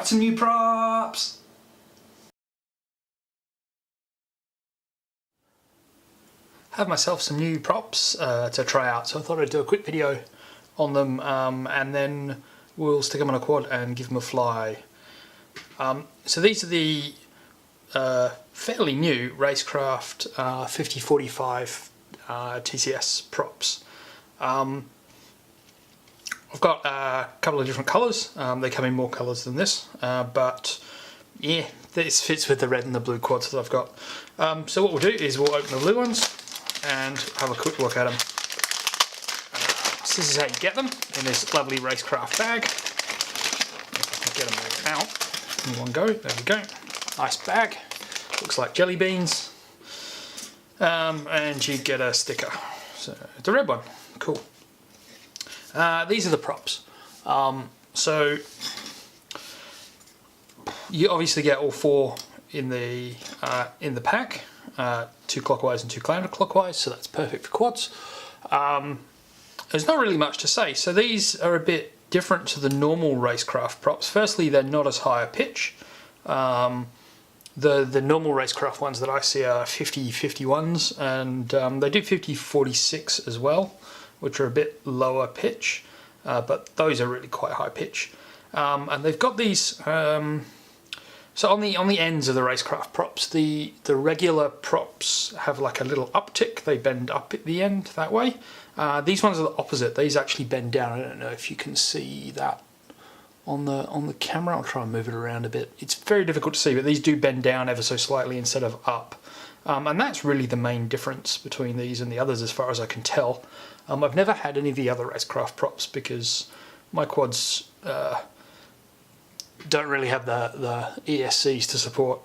out some new props! Have myself some new props to try out, so I thought I'd do a quick video on them and then we'll stick them on a quad and give them a fly. So these are the fairly new Rackraft 5045 TCS props. I've got a couple of different colours. They come in more colours than this, but yeah, this fits with the red and the blue quads that I've got. So what we'll do is we'll open the blue ones and have a quick look at them. So this is how you get them, in this lovely Racekraft bag. If I can get them all out in one go. There we go. Nice bag. Looks like jelly beans. And you get a sticker. So the red one. Cool. These are the props. So you obviously get all four in the pack, 2 clockwise and 2 counterclockwise, so that's perfect for quads. There's not really much to say. So these are a bit different to the normal Racekraft props. Firstly, they're not as high a pitch. The normal Racekraft ones that I see are 50-51s, and they do 50-46 as well, which are a bit lower pitch, but those are really quite high pitch. And they've got these, so on the ends of the Racekraft props, the regular props have like a little uptick, they bend up at the end that way. These ones are the opposite, these actually bend down. I don't know if you can see that on the camera. I'll try and move it around a bit. It's very difficult to see, but these do bend down ever so slightly instead of up. And that's really the main difference between these and the others as far as I can tell. I've never had any of the other Racekraft props because my quads don't really have the ESCs to support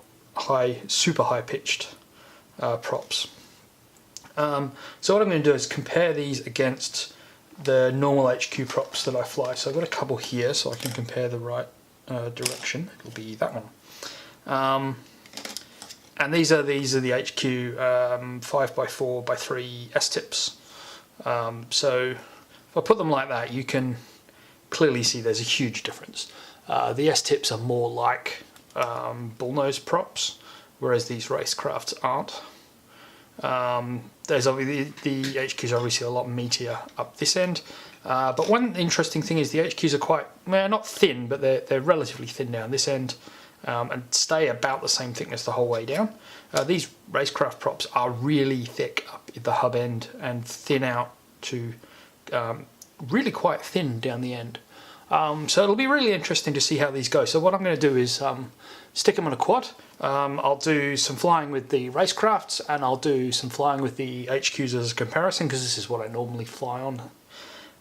super high pitched props. So what I'm going to do is compare these against the normal HQ props that I fly. So I've got a couple here so I can compare the right direction. It'll be that one. And these are the HQ 5x4x3 S-tips. So if I put them like that, you can clearly see there's a huge difference. The S-tips are more like bullnose props, whereas these Racekrafts aren't. There's obviously the HQs are obviously a lot meatier up this end. But one interesting thing is the HQs are quite, well, not thin, but they're relatively thin down this end. And stay about the same thickness the whole way down. These Racekraft props are really thick up at the hub end and thin out to really quite thin down the end. So it'll be really interesting to see how these go. So what I'm going to do is stick them on a quad. I'll do some flying with the Racekrafts and I'll do some flying with the HQs as a comparison because this is what I normally fly on.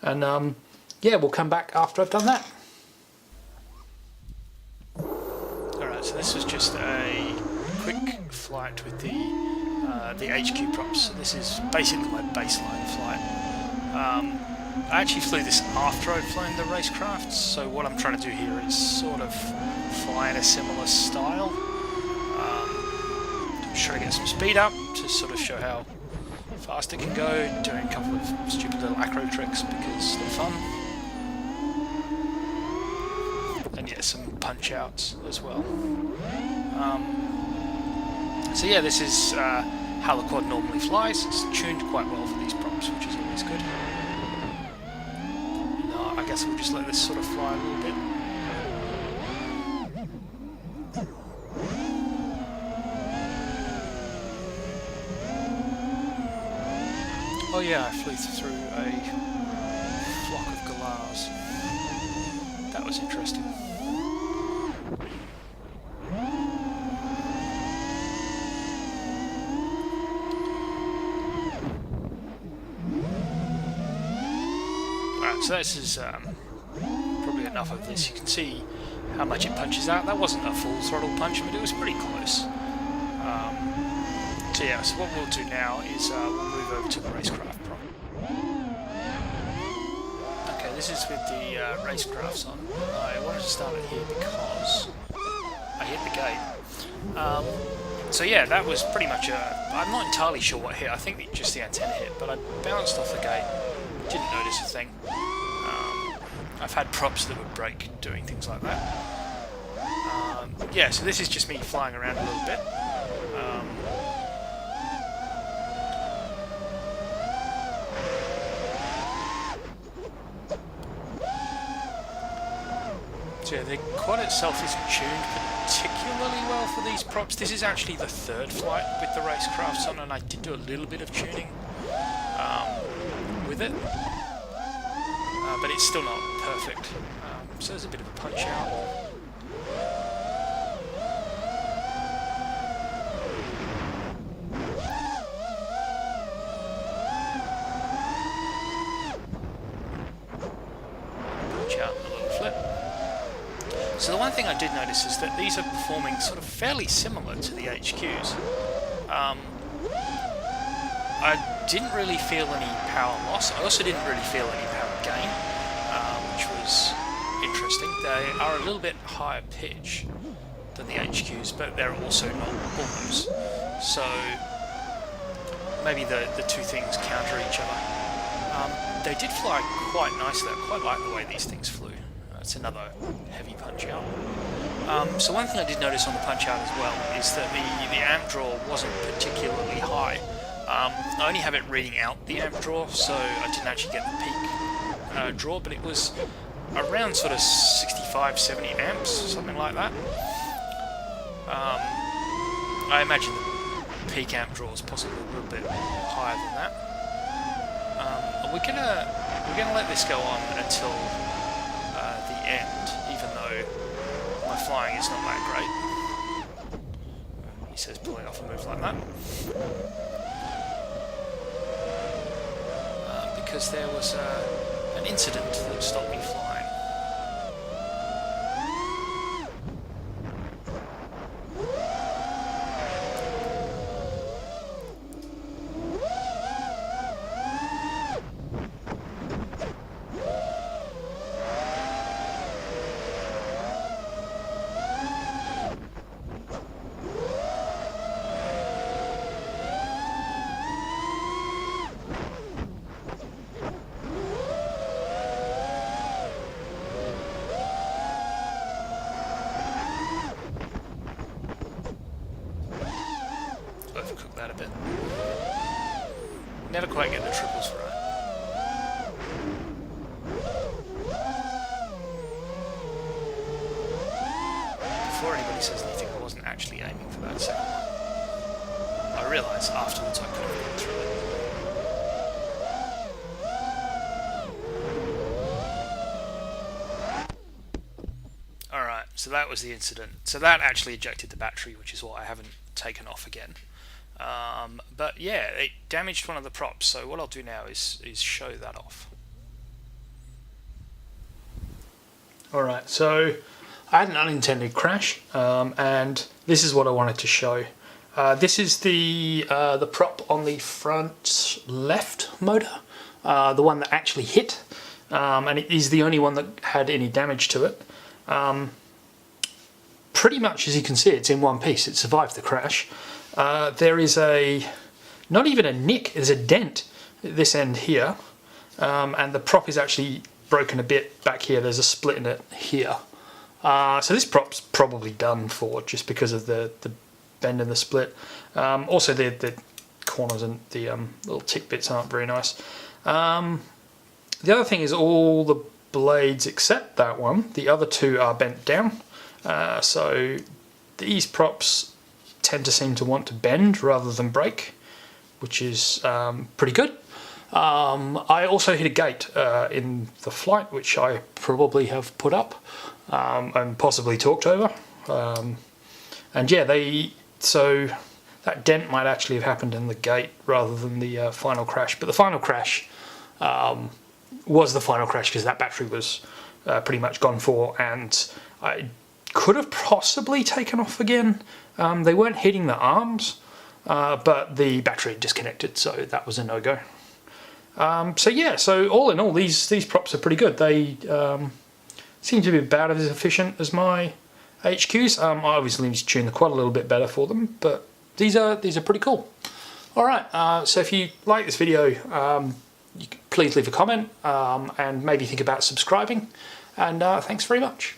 And yeah, we'll come back after I've done that. So this was just a quick flight with the HQ props. So this is basically my baseline flight. I actually flew this after I'd flown the Racekrafts, so what I'm trying to do here is sort of fly in a similar style. Just trying to get some speed up to sort of show how fast it can go, doing a couple of stupid little acro tricks because they're fun. And yeah, some punch outs as well. So yeah, this is how the quad normally flies. It's tuned quite well for these props, which is always good. And, I guess we'll just let this sort of fly a little bit. Oh yeah, I flew through a flock of galahs. That was interesting. Alright, so this is probably enough of this. You can see how much it punches out. That wasn't a full throttle punch, but it was pretty close. So yeah, so what we'll do now is we'll move over to the Racekraft prop. Okay, this is with the Racekrafts on. I wanted to start it here because I hit the gate. So yeah, that was pretty much I'm not entirely sure what hit. I think just the antenna hit, but I bounced off the gate. Didn't notice a thing. I've had props that would break doing things like that. yeah, so this is just me flying around a little bit. So yeah, the quad itself isn't tuned particularly well for these props. This is actually the third flight with the Racecrafts on, and I did do a little bit of tuning with it, but it's still not perfect. So there's a bit of a punch out. Punch out a little flip. So the one thing I did notice is that these are performing sort of fairly similar to the HQs. I didn't really feel any power loss. I also didn't really feel any power gain, which was interesting. They are a little bit higher pitch than the HQs, but they're also not bullnose. So maybe the two things counter each other. They did fly quite nicely. I quite like the way these things flew. It's another heavy punch out. So one thing I did notice on the punch out as well is that the amp draw wasn't particularly high. I only have it reading out the amp draw, so I didn't actually get the peak draw, but it was around sort of 65, 70 amps, something like that. I imagine the peak amp draw is possibly a little bit higher than that. We're gonna let this go on until the end, even though my flying is not that great. He says pulling off a move like that. Because there was an incident that stopped me flying. Overcooked that a bit. Never quite get the triples right. Before anybody says anything, I wasn't actually aiming for that second one. I realised afterwards I could have gone through it. Alright, so that was the incident. So that actually ejected the battery, which is why I haven't taken off again. But yeah, it damaged one of the props, so what I'll do now is show that off. Alright, so I had an unintended crash, and this is what I wanted to show. This is the prop on the front left motor, the one that actually hit, and it is the only one that had any damage to it. Pretty much, as you can see, it's in one piece. It survived the crash. There is not even a nick, there's a dent at this end here, and the prop is actually broken a bit back here. There's a split in it here. So this prop's probably done for, just because of the bend and the split. Also the corners and the little tick bits aren't very nice. The other thing is all the blades except that one, the other two are bent down. So these props tend to seem to want to bend rather than break, which is pretty good. I also hit a gate in the flight, which I probably have put up and possibly talked over. And yeah, so that dent might actually have happened in the gate rather than the final crash. But the final crash was the final crash because that battery was pretty much gone for, and I could have possibly taken off again. They weren't hitting the arms, but the battery had disconnected, so that was a no-go. So yeah, so all in all, these props are pretty good. They seem to be about as efficient as my HQs. I obviously need to tune the quad a little bit better for them, but these are pretty cool. Alright, so if you like this video, you can please leave a comment and maybe think about subscribing, and thanks very much.